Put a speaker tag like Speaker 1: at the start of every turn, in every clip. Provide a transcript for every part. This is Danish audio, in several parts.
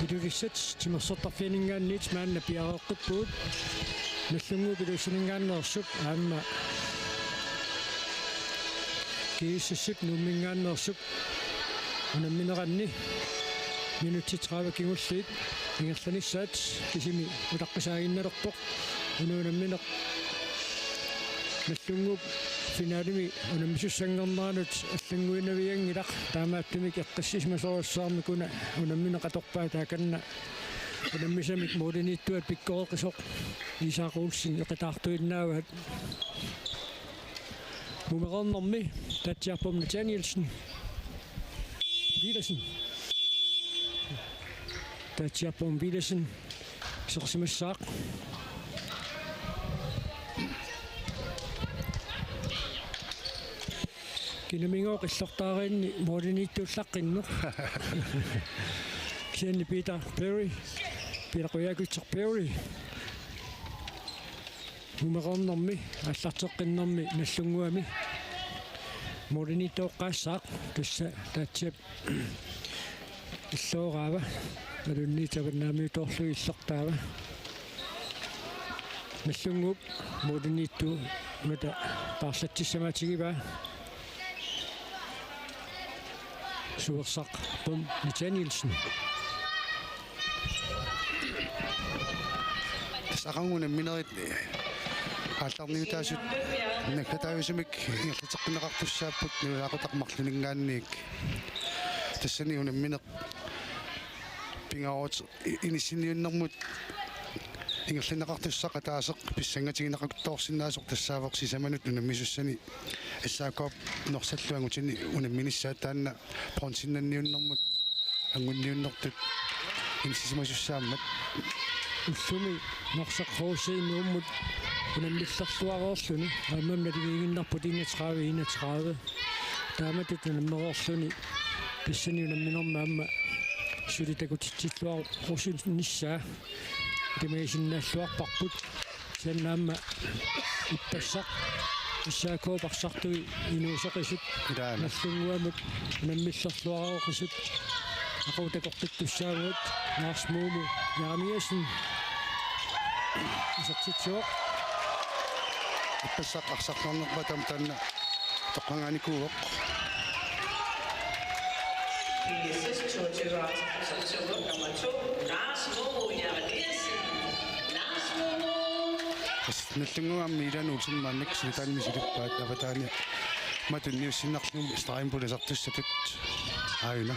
Speaker 1: Idurissat timersortarfianingaanniit maanna piareeqqippuut nallungu pilusiningaannersuk aamma kiississut nuummingaannersuk unammineranni minutti 30 kingulliit ingerlanissaat kisimi utaqqisaaginnalerpoq unuunammineq nallungu finaalimi unammisussangernaanut аллангуинаviangilaq таамааттумик эққиссисмасоруссаармикуна унамминеқаторпаа тааканна унаммисамик модиниттуат пиккореқисоқ исаақуулсин эқитаартуиннаават мумерернэрми татсиарпум Натаниэлсен Вилесен татсиарпум Вилесен сорсимассаақ Kinamingoo qillortaariinni mooliniittuullaqqinnu kianni Peter Perry Peter Perry numerornermi аллартеққиннэрми наллунгуами mooliniittuoqqaassaaq tussa taatsiap иллуораава малунниитаваннаамиуторлуи иллертаава наллунгуп mooliniittu мата таарлатсиссамаатигива Sursaq pum Natanielsen.
Speaker 2: Сақангуна минерит алларниутаасут накатаависимик ингерлатеққинеқартуссааппут нуаақутақмарлунингаанниик тассани унамминеқ пингаават инисиниуннэрмут ингерлинеқартуссақа таасеқ писсангатигинеқартуорсинаасоқ тассаавоқ сисаманут нунаммисуссани иссаакоп норсаллуангутини унамминиссаатаанна пронсиннанниуннэрмут ангунниуннэртут инсисимасуссааммат
Speaker 1: уллуми норсаққоусиинууммут унаммиллерлуареерлуни аамамна тигигиннарпут 31 тааматут унаммереерлуни писсани унамминерма аама сулитакутитсиллуару русунниссаа тимаисиннааллуарпарпут саннаама иппассақ иссаакоопарсартуи инуусоқисут наллунгуамут наммиллерлуареоқисут ақутакортиттуссаагуут наасмууму яамиасин исертитсуоқ
Speaker 2: иппассақ арсарлорнерпатам таанна тоққанганикууоқ наллунгуамми илануусиммаанник сулитаанми силиппаат аватаани матунниуссиннарлум страимпуласартуссатут ааюна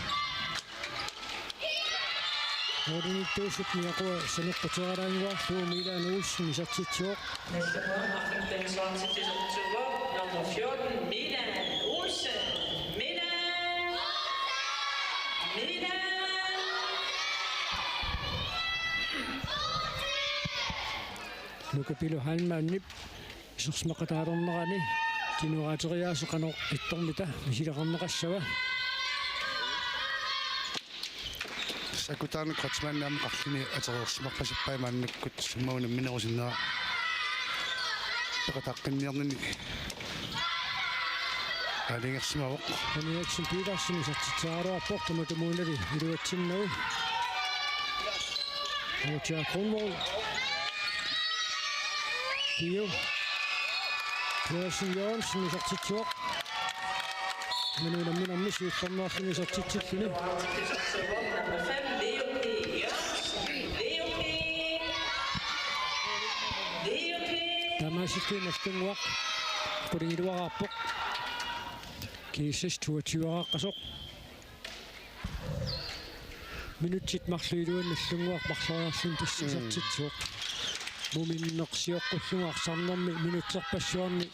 Speaker 1: Mooriniittuusut miaqua saneqquteraaniuarluumi ilaanuussimi isartitsuoq
Speaker 3: nummer 14 Milan Olsen
Speaker 1: Nukapilu halmaannip isorsmaqataalornerani tinuaraateriaasuqanoq ittormita misileqarneqassava
Speaker 2: сакутаана кратсмааннаама қарлини атериорсимаққасиппаймааннаккут суммауна минерусиннера пекатаққинниарнини алингерсимавоқ
Speaker 1: аниаксин пиларсини сартитсааруарпоқ таматумуунали илуатсиннау оча конвол Тио Клэшин Йонсен сартитсуоқ минунамминарми сиуссарнуарлуни сартитсиллуни Тамасиккин астунгуақ пуригилуараарпоқ кисэс туатиуарааққасоқ минутсит марлуилуан наллунгуақ марлуариарлун тассисартитсуоқ муминнеқсиоққуллугаарсарнэрми минутсерпассуарни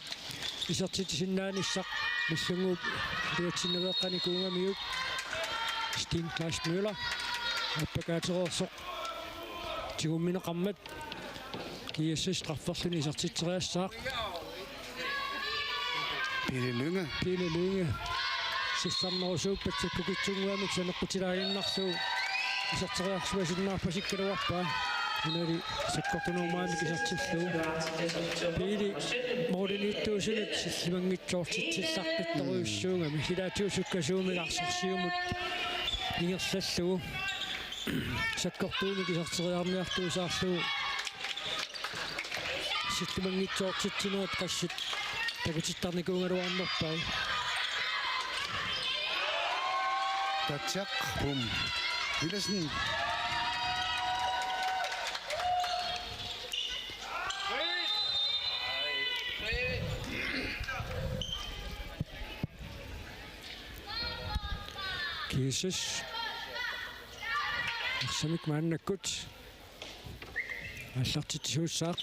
Speaker 1: исертитисиннаанissaq наллунгууп туатсиннавеэққани куунгамиут Стин Клаш Мюллер аппакаатерерсоқ тигумминеқармат киэсэс трафферлуни исертитсериассаақ пилелунга сиссарнерусууппатсак кукитсунгуамик санеққутилаагиннарлуу исертериарсуасиннаарпасиккалуарпаа Unari sakkortunuumaannik isartilluu piili mooriniittuusunut sillimangitsoortitsillarpittoruissuunga mihilaatiusukkasuumilarsorsiumut ingerlalluu саккортууни кисартериарниартуусаарлугу ситтумангитсоортитсинуат qassит такутиттарникуунгалуарнерпай
Speaker 2: Татсақ бум. Виласен.
Speaker 1: Kiises. Samik maannakut. Аллартитсуусsaaq.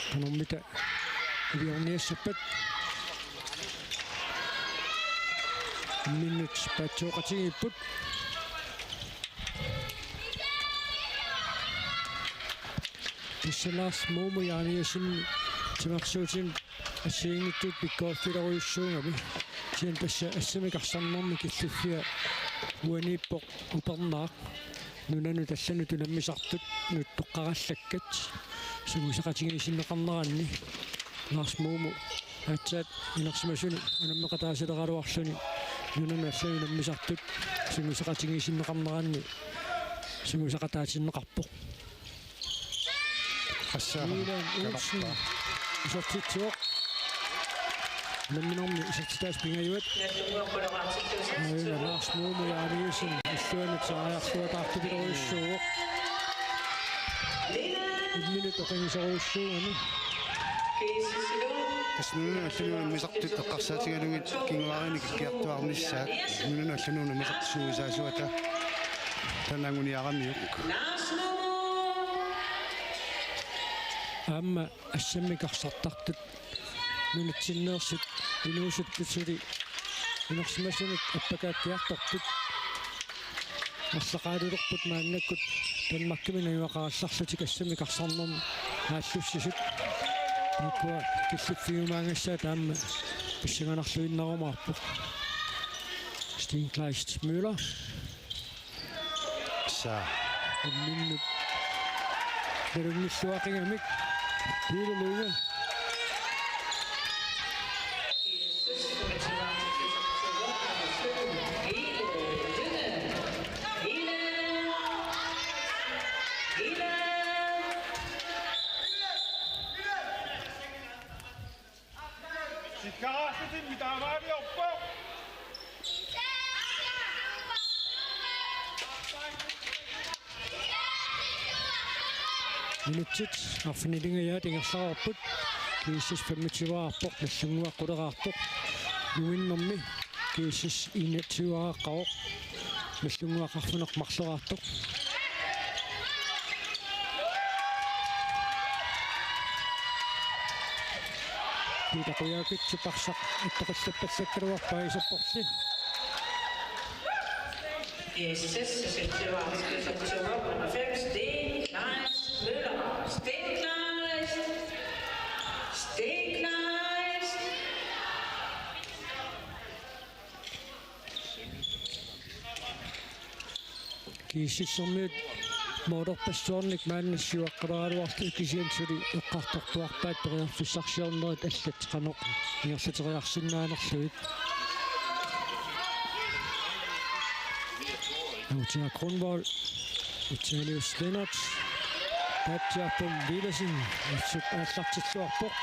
Speaker 1: Kanomita iliorniassappat. Minut patsuqatigipput. Tissalas muumuyaaniasin timarsuutin ассиингиттут пиккооффилеруйуссуунгами сиан тасса ассамикарсарнэрми киллуффиа уаниппоқ упернаақ нунану таллану тунаммисартут нуттоққараллаккат сугусақатигисиннеқарнеранни наарсмууму атсаат инерсимасуни унаммеқатаасилеқалуарлуни нунану аллану наммисартут сугусақатигисиннеқарнеранни сугусақатаатиннеқарпоқ
Speaker 2: Ассаа.
Speaker 1: Isotitsuoq намминорми исертитаас пингаюат нааrsmuumu яариусин иллуанат саариарлуатаартупилеруйуссууоқ имминут оқинисеруйуссуугани
Speaker 2: Таснуна аллануна мисартут эққарсаатигалугит кингуарини киккиартуарниссаат нунуна аллануна мисартсуусаасуата танангуниарамиук
Speaker 1: аама ассаммикарсартартут нунатсиннеерсит инуусуттусули инерсимасунут аппакааттиарторпут ассақаалулерпут мааннаккут танмаккимина юақаалларлутик ассаммикарсарнерми ааллуссисут никуа киллуффиумаангассаа таама писсиганарлуиннарумаарпоқ Steenkleist Müller
Speaker 2: са
Speaker 1: имминнут перунгиссуақингамик Hilelunge. Minutsit affinidinga tingersaarput kiisis 25-arpoq nallunguaqquleraarpoq nuinnermi kiisis 21-aaqqaoq nallunguaqarfuneq marleraartoq Piitaquyaakitsuparsaq ittaqallappallakkaluarpaa isapporli
Speaker 3: Steenkleist.
Speaker 1: Kiisissermiut motorpassuarnik maannassiuaqqalaaluartu kisiansuli eqqartortuarpaat periarfissarsiornerit allat qanoq iorlateriarsinnaanerluit Autia Kronvold Italius Lennart Tatjapum Vilesen itsut aallartilluarpoq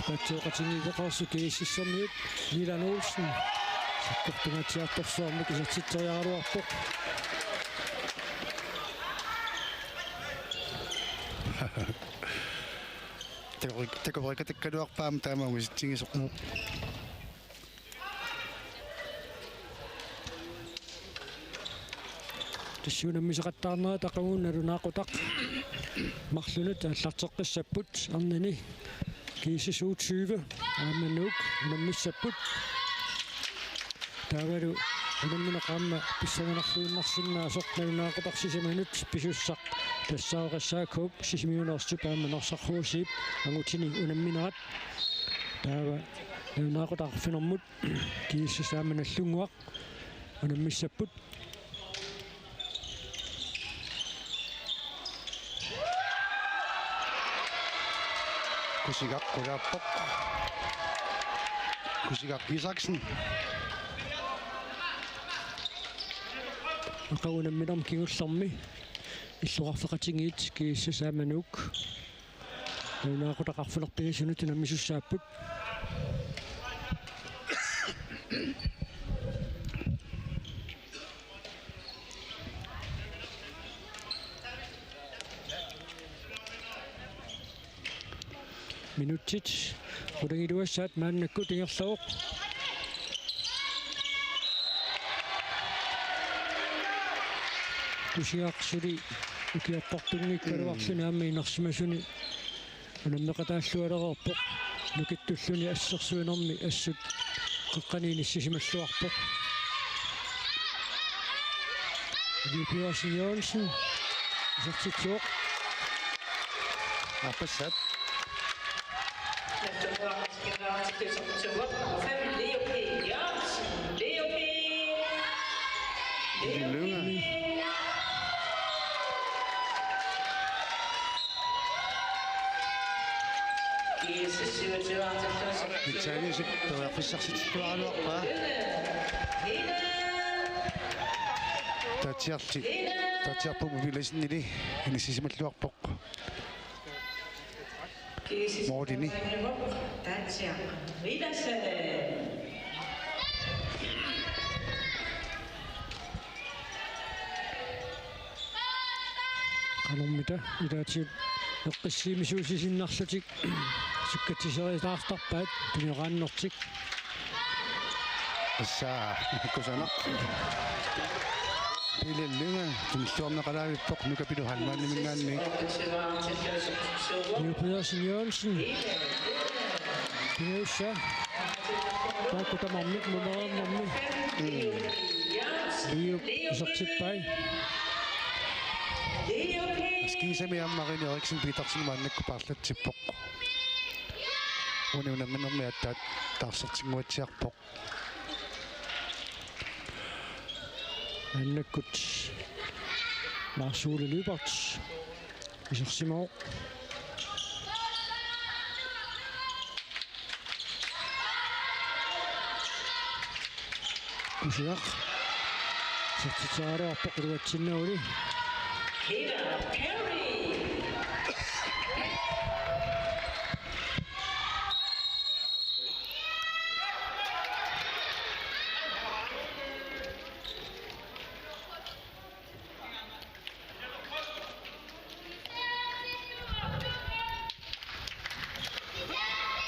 Speaker 1: Patsuqatingiqarsu kiississermiut Milan Olsen sakkortungatiartorsuarmik isartitteriaruarpoq
Speaker 2: Takobrikatakkaluarpaam taamaamu sitsingisoqmu
Speaker 1: тассуунаммисеқаттаарнера тақагуунналунаақутақ марлунут аллартеққиссаппут арнани кисисуу 20 ааманук наммиссаппут тавару унамминеқарма писсаганарлуиннарсиннаа сортналунаақутарсисиманут писуссақ тассаарессаакуп 6 минуунерсту пааманерсархуусип агутини унамминерат таава наақутаарфинэрмут кииссасааманаллунгуақ унаммиссаппут
Speaker 2: Kusigak Kulaapok. Kusigak Isaksen.
Speaker 1: акаунамминерм кигуллэрми иллуқарфеқатингиит кииссасаамануук наақутақарфулерпигисунут наммисуссааппут минутит урангилуассаат мааннакку тингерлавоқ кусиақсули укиаппортунгиккалуарсуни аама инерсимасуни унаммеқатааллуалерерпоқ нукиттуллуни ассерсуинерми ассут қеққани ниссисималлуарпоқ Пиарсен Jørgensen сертитсуоқ
Speaker 2: Апасат. بالتالي جبت في الشخص تتبع الوقفة تاتيار بوبيليشن لي اللي سيسمت الوقفة موديني
Speaker 1: قالوميتا إذا تشيل القسي مشوشي سنخشتك سكتي شغل تعرفت تنيغان نوتك
Speaker 2: الساعة كوزانا إلى الليل تنشوفنا قلابي فوق نكبيدو هالمان من غاني
Speaker 1: Pedersen Jørgensen Pedersen Taku tamamlik numeran namni Liup Sartitpai
Speaker 2: Skisa med Marin Eriksen Petersen mannek parlet tipok Ununammen med at tarsartinguatsiarpoq
Speaker 1: Annakut Lars Ole Lybert Isersimov Kusiaq Sartitaarerpoq ruatsinnauli
Speaker 3: Peter Perry.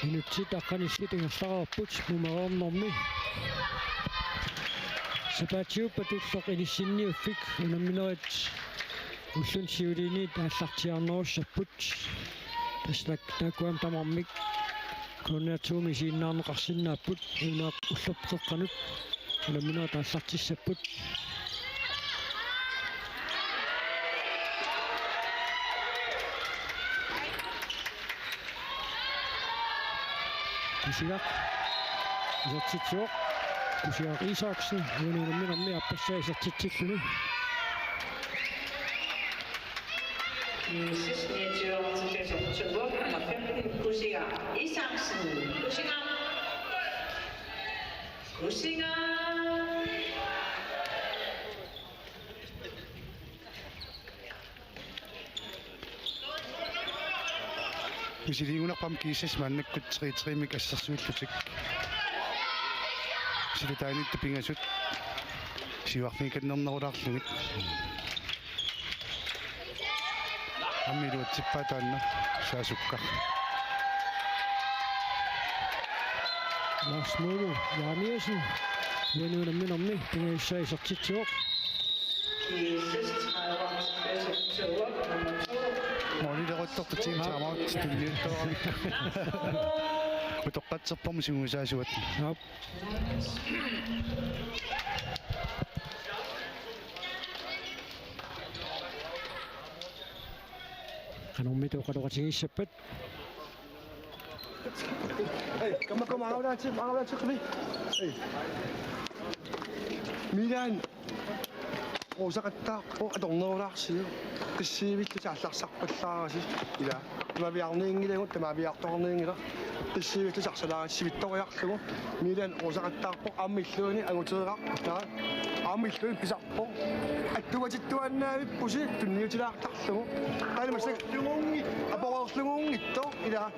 Speaker 1: Minutsit аққанissitингерлараарпут нумераорнэрми сапаатиуп патуллоқ илиссинниуффик унамминерит уллун сиулини тааллартиарнеруссаппут таслак такуам тамармик коннертууми сииннаарнеқарсиннааппут унаақ уллерпеққанут унамминера тааллартиссаппут Kusiaq Isartitsuoq Kusiaq Isaksen ununamminermi appassаа isartitsikuni
Speaker 2: Isiliunaqpam kiissas mannakkut 3-3-mik assarsuullutik silutaanittu pingasut siuarfiikannernerulaarlugit ammiluutsippaa taanna saasukkar
Speaker 1: Lars Mølle Jarniasen ununamminermi pingaissaa isartitsuoq
Speaker 2: Molilleruttortutiin saamaut tulliuttoa utoqqatserpam sungusaasuat
Speaker 1: Yap qanormitu qaluqatigissappat
Speaker 4: Hey, kom, hou daar terug mee. Hey. Milan. Osaqattaaq, adorneerlaarsiu. Tassiivittu taallaarsarpallaarasi. Ila. Tamaviarniingilagut, tamaviartorniingila. Tassiivittu sarsalaarsivittoriarlugu. Milan osaqattaarpoq ammilluuni aguteeqaq. Taa. Ammilluuni pisarpoq. Attuatittuannaavippusi tunniutilaartarlugu. Qaalimassak lungungi, apororlunguungitto. Ila.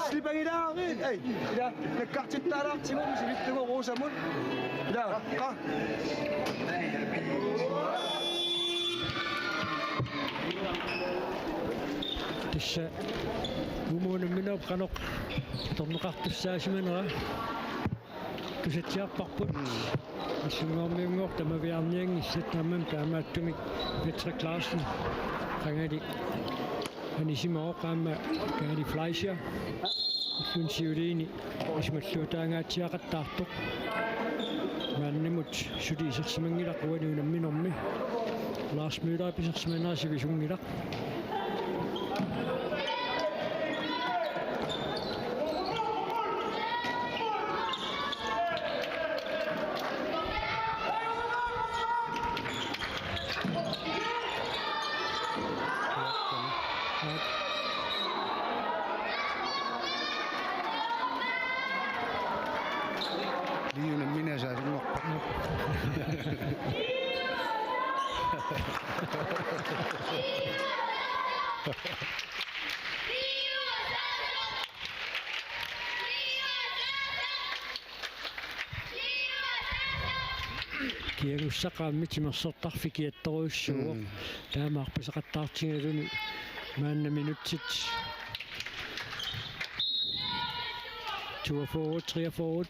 Speaker 4: Slipangilaarit. Ei. Ila. Nakkartittaalaartigu sivittugu ruusamun. Ila. Qa.
Speaker 1: tissa umuunamminaup qanoq torneqartussaasimanera tusatsiarparput issungormiungoor tamaviarniangissat tammam taamaattumik Petra Clausen qangali anisimaoq qaamma kaali Fleischer ullunsiuliini ismalluutaangaatsiaqattaartoq maannimut suliisersimangilaq uaniunamminormi Lars Müller pisersimanaasivisuнгilaq
Speaker 2: Liiunen minä saisin noppa.
Speaker 1: kiagussaqaammittimersortarfikiattoruussuuq taamaarpasaqattaartigaluni maanna minutsit 2 forward 3 forward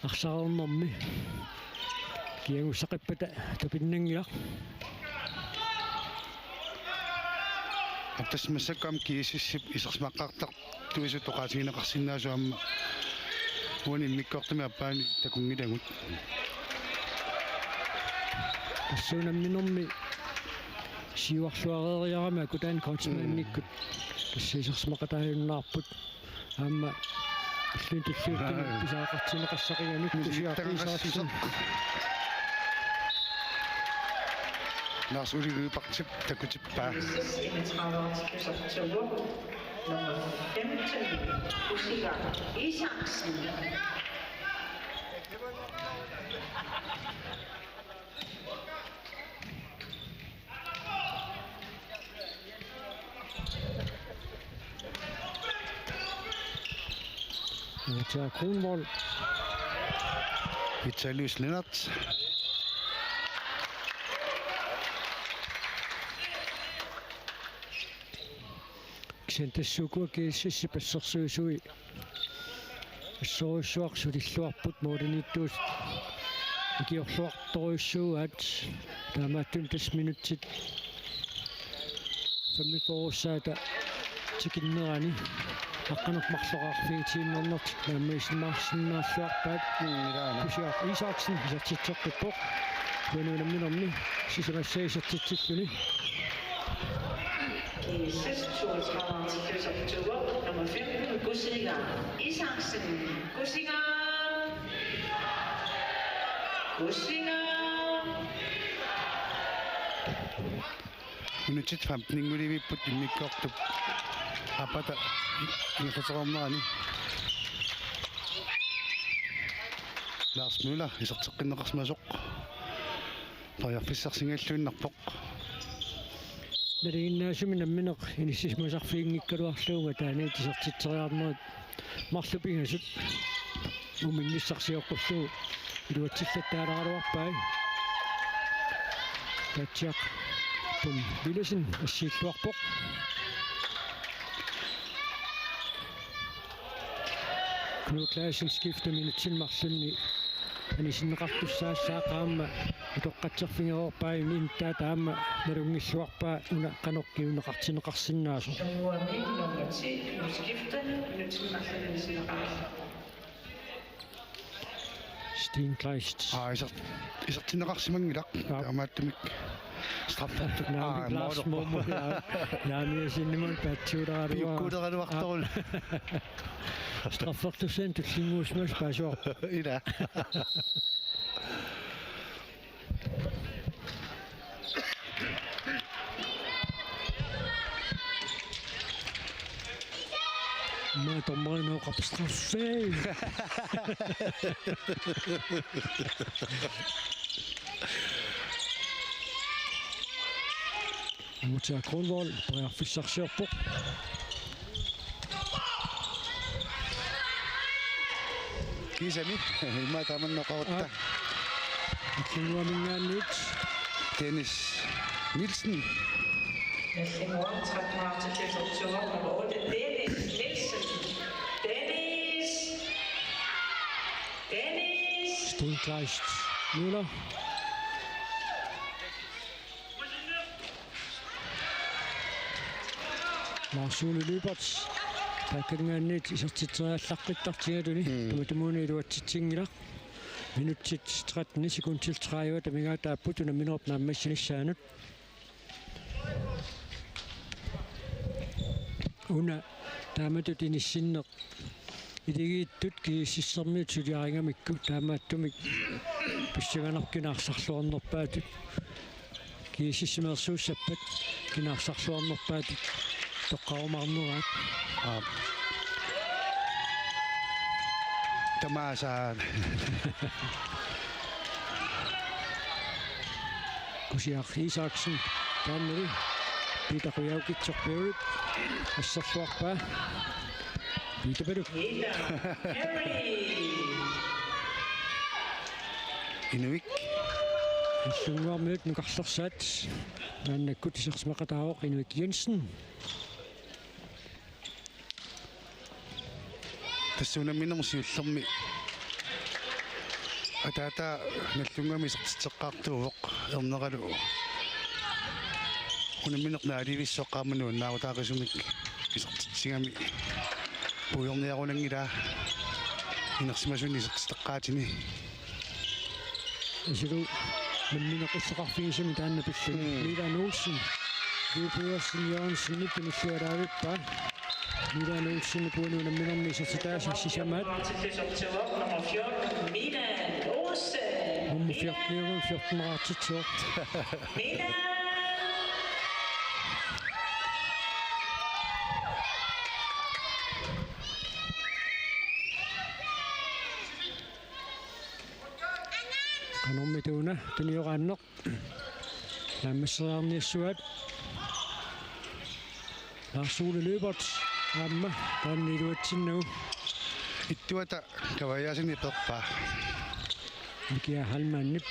Speaker 1: арсаарернэрми kiagussaqipпата тупиннангилар
Speaker 2: Aptas masakam kiisissip isaqsmaqqaartaq tuisu toqaatigineqarsinnaasuamma uani mikkortumi appaani takungilagut
Speaker 1: тассуунамминэрми сиуарлуарериарама кутаан коутсмаанниккут тассисерсмақатааюннаарпут аама иллунтиллууттами писаақартинеқассақиганут тусиарписаарсин
Speaker 2: Lars Ulrikpartip takutippa
Speaker 3: 31 krydser Tour. Nummer 15, Musiker Isaksen.
Speaker 1: Tja Kronvold
Speaker 2: Vitalius Lennart
Speaker 1: ксентассукуакииссипассерсуусуи ассоруссуарсулиллуарпут моодинитtuus икиорлуарторуйссууаат таамааттун тас минутсит 45 тикиннерани аққанақ марлоқарфигитииннернерт нааммисиммаарсиннааллуарпаат кусиар Isaksen исатситсеққиппоқ туануунамминерми сисимассаисатситсиллуни
Speaker 3: I sidste 32 krydser Tour. Nummer 15, Musiker Isaksen. Musiker.
Speaker 2: Minutsit 15 nguliviput immikkortup apata ingqaserornerani Lars Müller iserteqqinneqarsmasoq pariarfissarsingalluunnarpoq
Speaker 1: налигиннаасуми намминеқ иниссисмасарфиингиккалуарлуунга таани тисертитсериарнерит марлупингасут уминниссарсиоққуллуу илуатсиллаттаалааралуарпай татсиақ пум билесин ассииллуарпоқ Knud Clausen skifter minutsilmарлунни анисиннеқартуссаассаақаама итоққатсерфингеорпаа интаа таама налунгиллуарпаа уна қаноккиунеқартинеқарсинаасо
Speaker 3: Nummer 10, nu skifte. Minutsilmарлунни синеқарла.
Speaker 1: Steen Kleist
Speaker 2: isertineqarsimangilaq taamaattumik
Speaker 1: Naamik Lars Momo Naamia sinnimun patsuuraarua
Speaker 2: Piukkuutaqaluartorul.
Speaker 1: straffertusen tullinguusmas paasuar
Speaker 2: Ila.
Speaker 1: ma tommerino qapistraffei Mutia Kronvold prearfissarsiorpoq
Speaker 2: Kisami imma tamannoqarutta.
Speaker 1: Killuamingaanniit
Speaker 2: Dennis Nielsen.
Speaker 3: Næste morgen, 13 marts til 22 år, nummer 8, Dennis Nielsen. Dennis!
Speaker 1: Stenkleist Müller Marsule Lyberts takkingaanniit isartiteriallaqqittартигалуни туматумуунилуатситсингила минутсит 13 секундтил 30 тамигаатааппутуна минерп нааммассинissaanут уна тааматут иниссиннеқ илигииттут кииссермиут сулиарингамикку таамааттумик писсаганаркинаарсарлуарнерпаатут кииссимерсууссаппат кинаарсарлуарнерпаатут тоққарумаарнераат
Speaker 2: Tamasaan.
Speaker 1: Kusiaq Isaksen taanneri Peter Kujaukitsorpeut ассарлуарпаа Peter
Speaker 2: Inuik.
Speaker 1: Иллунгуармиут нукарлерсаат нааннаккут исерсмақатаавоқ Inuik Jensen
Speaker 2: Тассунаминерсиуллерми атаата наллунгами сертитеққартууоқ ернералу унаминернааливиссоққармануун наавутаақисумик исертитсигами пуйорниарунангила инерсимасуни сертитеққаатини
Speaker 1: исилу маннинеқиссоқарфигисами таанна пиллу Милан Олсен Юпиерсен Jørgensen ниппиниллуалаавиппаа Milan Olsen puunu namminarni sasitaasissisamaat
Speaker 3: Til 22 år, nummer 14, Milan Olsen.
Speaker 1: Nummer 14 martitsort
Speaker 3: Milan!
Speaker 1: Kanormituna tuniорааннеқ наммассериарниассуат Larsule Lyberts Amma taanniluatsinnagu
Speaker 2: Ittuata kavayaasini perpaa
Speaker 1: mikia halmaannip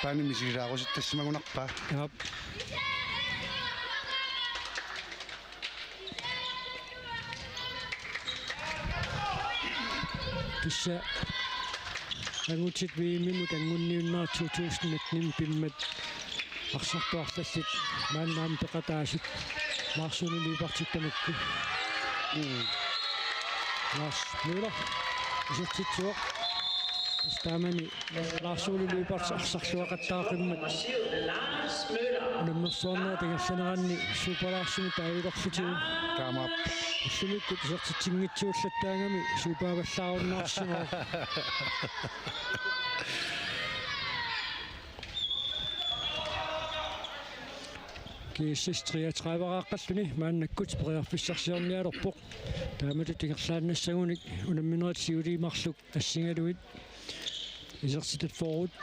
Speaker 2: paanimisiilaarusittassimagunarpaa
Speaker 1: Yap Kissa angutsit viimimut angunniunnaa 2019 pimmat арсартуарлаллит мааннаам пеқатаасит Larsule Lybertsiktamikku Lars Müller isертитсуоқ стаамани Larsule Lyberts арсарлуақаттаақиммат
Speaker 3: Nummer 7, Lars Møller.
Speaker 1: наммерсуарнаа тагерланеранни суперларсуми таавилорфутигу
Speaker 2: таамаап
Speaker 1: уссумиккут isертитсингитсууллаттаагами суупааваллааруннаарсимаа Kiissis 33-aaqqalluni maannakkut periarfissarsiornialorpoq taamatu tingerlaannassagunik unamminerat-siuliimarluk assingaluit isersitat forut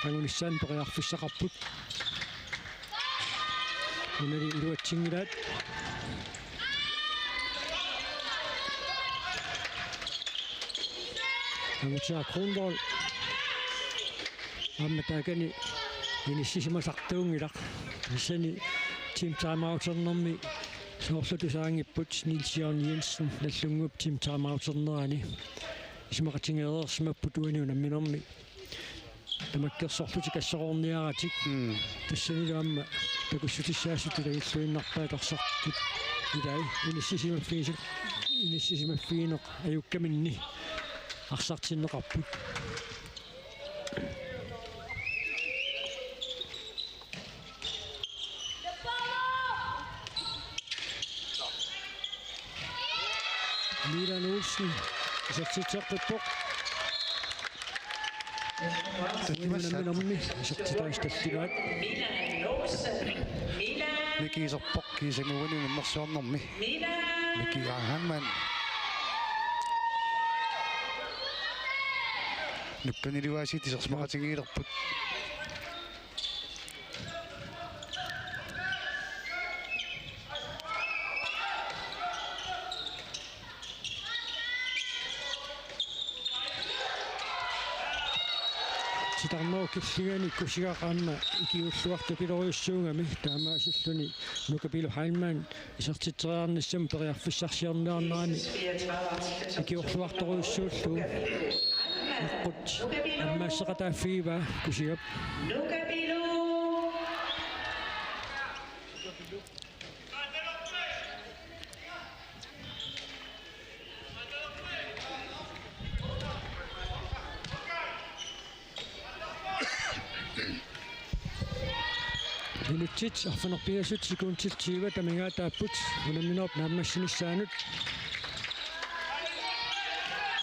Speaker 1: angunissaan periarfissaqarput unali iluatsingilaat Mutia Kronvold ammatagani inissisimasartuungilaq Seni team timeouternermi soorlutusaangipput Niels Jørgen Jensen nallungup team timeouternerani ismaqatingereersimapput uani unamminermi tamakkersorlutikassororniaratik tassaniluamma takussutissaassutulagilluinnarpaatarsartut ilai inissisimaffiineq ajukkaminni arsartinneqarput Milan Olsen isartitseqqippoq uinunammi isartitaistallulaat
Speaker 3: Milan Olsen. Milan.
Speaker 2: Mikiiserpoq kiisamuuni nummersuarnermi.
Speaker 3: Milan.
Speaker 2: Mikiahamman. Nuppaniluaasiit isersmaqatigiilerput.
Speaker 1: Sitarnoo killingani kusigaqaanna ikiulluartu piloriussuungami taamaasilluni nukapilu Heilmann isartitteriarnissam periarfissarsiarniarnerani ikiulluartoruussuullu eqqut аммаассақатааффигива кусигап
Speaker 3: Nukabilo.
Speaker 1: минутсит арфанерпигасут секундтилтиива тамингаатааппут унамминерп нааммассинissaanут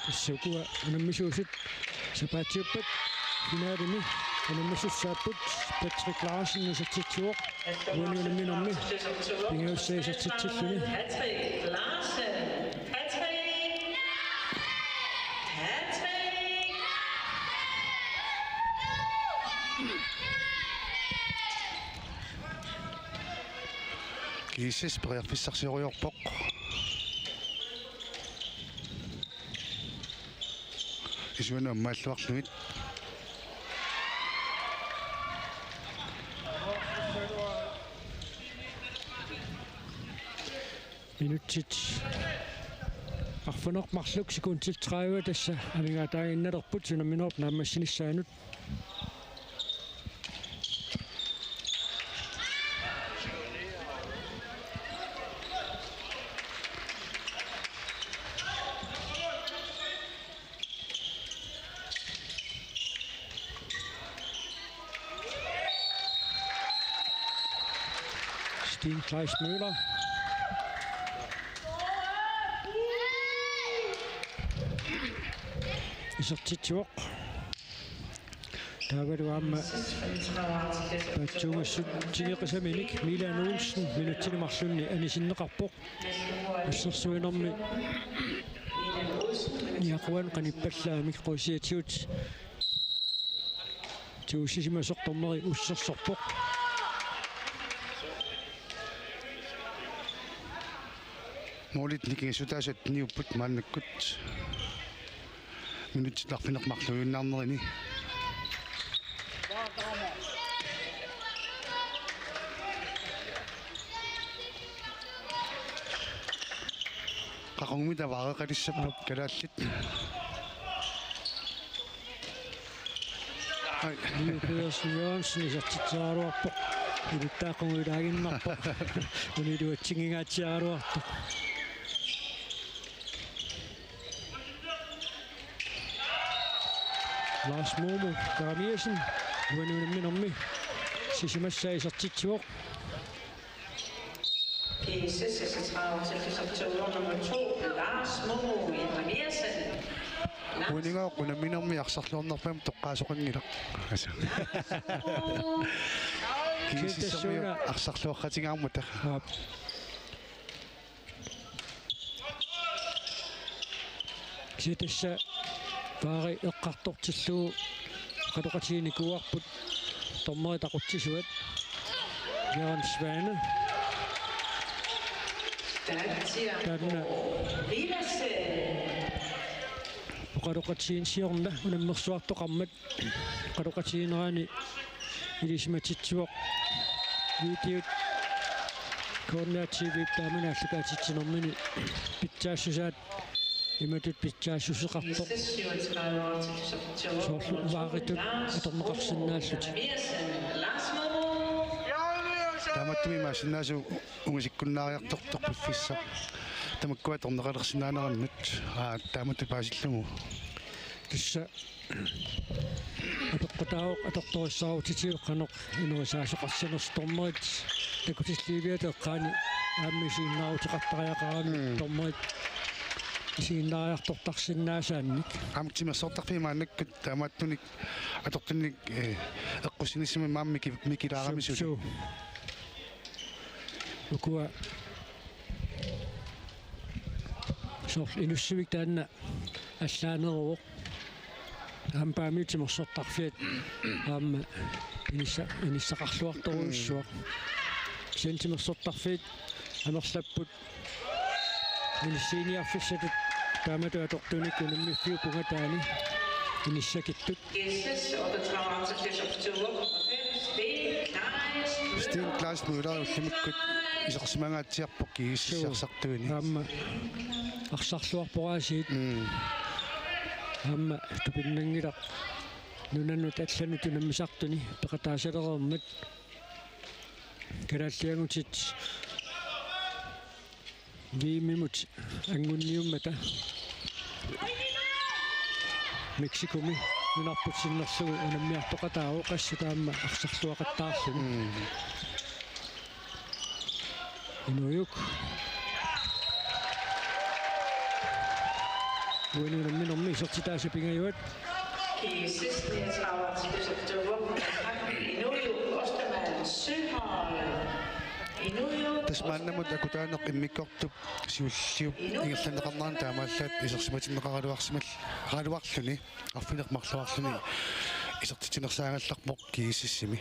Speaker 1: иссукуа унаммисуусут сапаатиуппат финалими унаммисуссааппут Patrick Larsen исертитсуоқ унамминерми пингауссаисертитсиллуни
Speaker 3: Patrick Larsen. Patrick.
Speaker 2: Kiisis periarfissarsioriorpoq. Isuana ammaалluarluit.
Speaker 1: минутсит арфанермарлук секундтилтраава тасса амингаатаагинналерпут унамминерп нааммассинissaanут Stine Kleis Møller isartitsuoq taavaluaamma patsuumassut tigeqisaminik Milan Olsen minuttinumarlunni anisinneqarpoq assersuinermi niaquan qanippallаамик qusiatiut tuussisimasortormeri ussersorpoq
Speaker 2: Moolit nikingisutaasut niupput maannakkut minutitlarfinermarluinnarnerini qaqongmita vaaqaqalissappat kalaallit ai
Speaker 1: Pedersen Jørgensen isartitsaaruarpoq iluttaaqunguilaaginnarpoq uniluatsingingaatiaaruartoq Lars Momo Garamiersen uanunamminermi sisimassaa isartitsuoq
Speaker 3: P36 til nummer 2, Lars Momo Garamiersen.
Speaker 2: uningaa qunamminermi arsarluornerpam toqqaasoqanngilaq asa kiisissermi arsarluaqqatigaarmuta
Speaker 1: sitassa vaari eqqartortilluu qaluqatiinikuarput tormeri taqutsisuat Jørgen Svane tanna qaluqatiin siorna unammersuartoqarmat qaluqatiineraani ilismatitsuoq videot koordinaatiivip taamanaallakaatitsinermini pitsaassusaat imatut pitsaassuseqartoq soorlu vaaritut atorneqarsinnaallut
Speaker 2: taamattumi maasinaasu ungisikkunnaariartortorpiffissa tamakkuat orneqalersinaanerannut taamattu paasillugu
Speaker 1: tissa apeqqutaaoq atortorissaarutitiuqqanoq inuisaasoqarsanerstormerit takutisliiviateqqaani aammisiinnaarutiqartariaqarami tormerit Isiinnaariartortarsinnaasaanik.
Speaker 2: Amtimassortarpi maannakkut taamaattunik atortunnik eqqussinissimi maammi mikilaaramisuut.
Speaker 1: Ukua sor inussivik taanna allaaneruoq ampaamiutimersortarfiat aamma inissaqarluartoruussuaq siantimersortarfiit amerlapput inissiiniarfissatut taamatu atortunik unammifiu pungataani inissakittut
Speaker 2: Sten Klaas muulaarullumikkut isorsimangaatsiarpoq kigissiarsartuini.
Speaker 1: aamma arsaarluarporaasiit aamma tupinnangilaq nunannut allanut unammisartuni peqataasalerermat kalaalliangutit viimimut angunniummata Meksikumi nunarput sinnerlugu unammiartoqataau qassutaamma arsarluaqattaarluni inuyuk uanunamminormi isortitaasapingayuat
Speaker 3: I sidste 39 til oktober Inuit Ostermann Søhold. Inuit
Speaker 2: Tasmaannamut akutaaneq immikkortup siulliup ingerlaneqarnaan taamaallaat isorsimatinneqaraluarsimal qaaluarluni arfineqmarluarluni isortitinersaangallarpoq kigisissimi.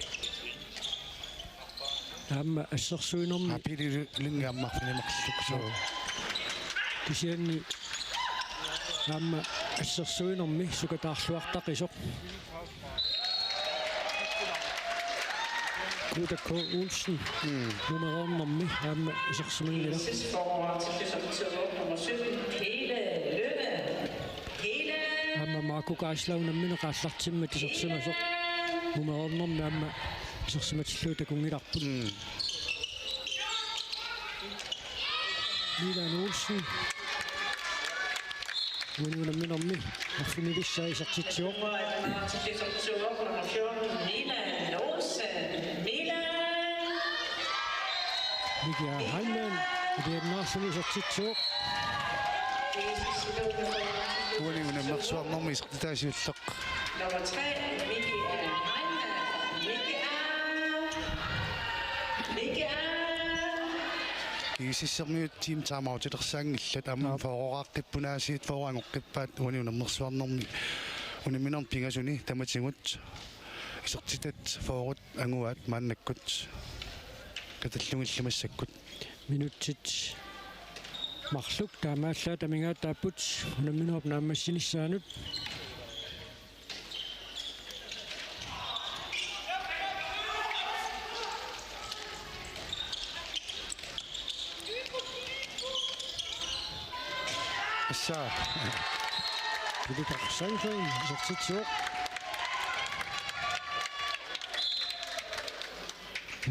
Speaker 1: aamma assersuinormi
Speaker 2: Apililingaammarfinimarluk so
Speaker 1: kisianni aamma assersuinormi sukataarluartaqisoq Kuutakko Olsen numerernermi aamma isorsimangila
Speaker 3: sidste forår til oktober nummer 17 Hele Lønne. Hele
Speaker 1: aamma Marco Gaislaunammi qaallartimmat isorsimasoq numerernermi aamma isorsimatilluuta kungilarput Milan Olsen uanunamminormi arfinilissаа isartitsuoq
Speaker 3: nummer til oktober nummer 14 Milan Olsen. Milan
Speaker 1: Mikia Haiman idiannaarluni isartitsuoq
Speaker 2: uani unammersuarnermi isortitaasiulleq
Speaker 3: nummer 3 Michael Heimann.
Speaker 2: kigisissermiut team taamautilersaangillat aamma foororaaqqippunaasiit foorangoqqippaat uani unammersuarnermi unaminorm pingasuni tamatingut isortitat foorut anguaat maannakkut katallungillumassakkut
Speaker 1: minutsit marluk taamaallaa tamingaataaput unamminorp naammassinissaaanut
Speaker 2: assaa
Speaker 1: Piditarsankain isortitsuoq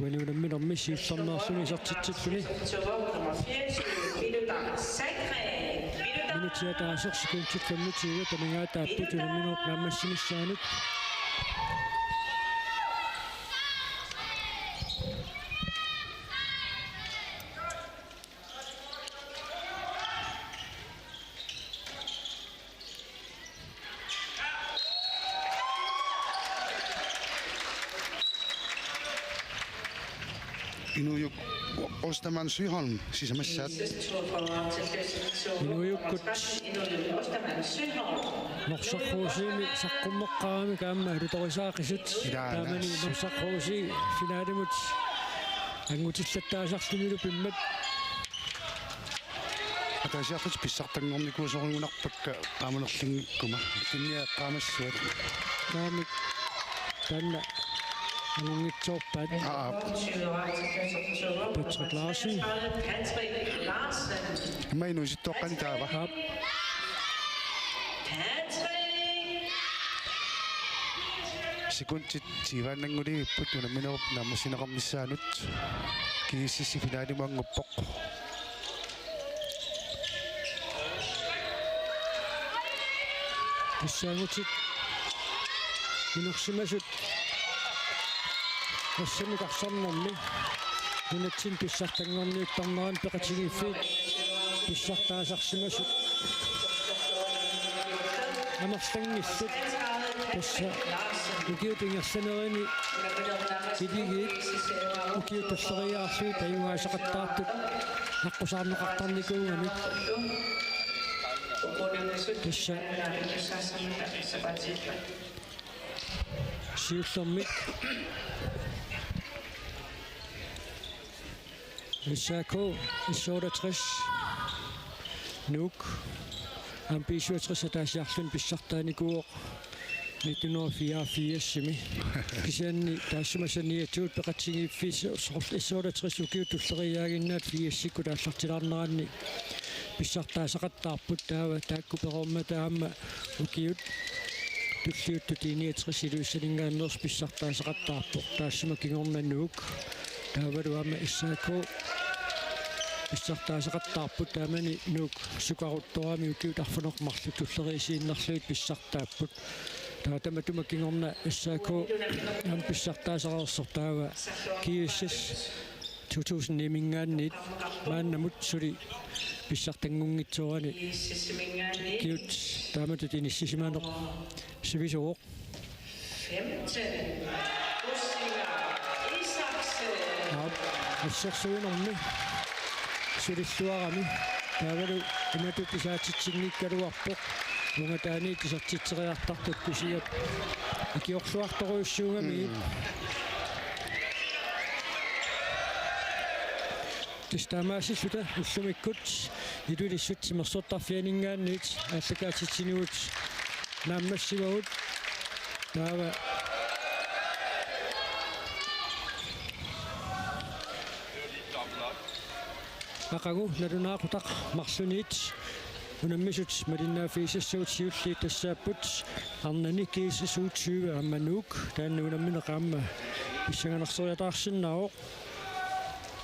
Speaker 1: uanunamminormi siullerneerluni isortitsilluni
Speaker 3: Oktober nummer 24 Billedang Sandgren.
Speaker 1: minutiataasor sekuntit 25 tamingaataaput unamminorp naammassinissaaanut
Speaker 2: Inujuk Ostermann Syholm sisamassaat
Speaker 3: Sidste forår til oktober
Speaker 1: Inuit
Speaker 3: nummer 13 Inuit Ostermann Søhold.
Speaker 1: Norsarruusiimi saqqummeqqaami kaamma alutorisaaqisut taamani norsarruusi finaalimut angutillattaasarlumilu pimmat
Speaker 2: атаасиарлут писсартангорникуусоригунарпакка qaamanerlingikkuma кинниаqqaamassuat
Speaker 1: taamik tanna angungitsoorpaat
Speaker 3: 20 oktober
Speaker 1: Patrick Larsen
Speaker 3: Patrick Larsen.
Speaker 2: imainuisittoqqani taava
Speaker 1: aap
Speaker 3: Patrick
Speaker 2: sekuntit sivaannanguli unaminerup naammassineqarnissaanut kiississi finaalimuanguppoq
Speaker 1: Pissaangutit inersimasut ассамикарсарнэрми нунатсин писсартангорниутторнеран пеқатигиффит писсартаасарсимасут амерлангиссут тасса укиутингерсанерини килигиит укиутассериаарсуут аюгаасақаттаартут аққусаарнеқартарникуугами тасса сиуллэрмик исако исооратрис нук амбисиутрис таасиарлун писсартааникуо 1984-сими кисианни таассумасаниатуут пеқатсигииффис исооратрис укиутуллериаагиннаат фиассикку тааллартилаарнеранни писсартаасақаттаарпут таава тааккуперорма таама укиут туллиуттутиниатрис илуиссалингааннерс писсартаасақаттаарпу таассума кигорнаннуук таавалуама иссаако писсартаасақаттаарпут таамани нуук сукарутторами укиутарфунеқмарлу туллериисииннарлуит писсартааппут таатама тумаккингорна иссаако ам писсартаасақарсор таава киуссас 2009-мингааннит мааннамут сули писсартангунгитсуарани киут таамату тиниссисимаанеқ сивисоо
Speaker 3: 15 Gussinger Isaksen
Speaker 1: ассерсуинорми сулиссуарами таавалу иматупписаатитсигниккалуарпоқ лунгатаани тисартитсериартартут кусиат акиорсуарторуйссуугами тестамаасиссута уссумиккут илулиссут симерсортарфианингаанниит ааллакаатитсинуут нааммассивагут таава акагу нарунаақутақ марсуниит унаммисут малиннаафиисассуут сиулли тассааппут арнани киисисуут 20 аммануук таанна унамминеқаама иссаганерсориатаарсиннао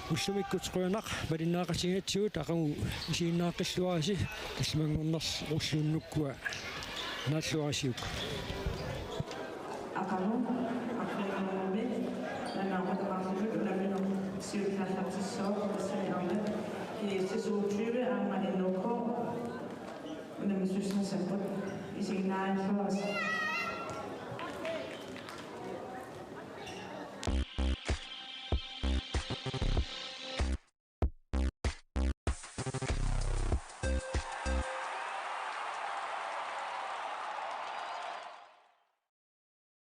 Speaker 1: уссумиккут қуянақ малиннаақасигатсуут ақагу исииннааққиллуараси тассамангорнерс уллууннуккуа нааллуарасиук
Speaker 3: Akano, Afrikanami, Nanamatamasu, Lamino, Silkataso, Sayame, Sutuve, and Maniloko, and the musicians and put is in 9 hours.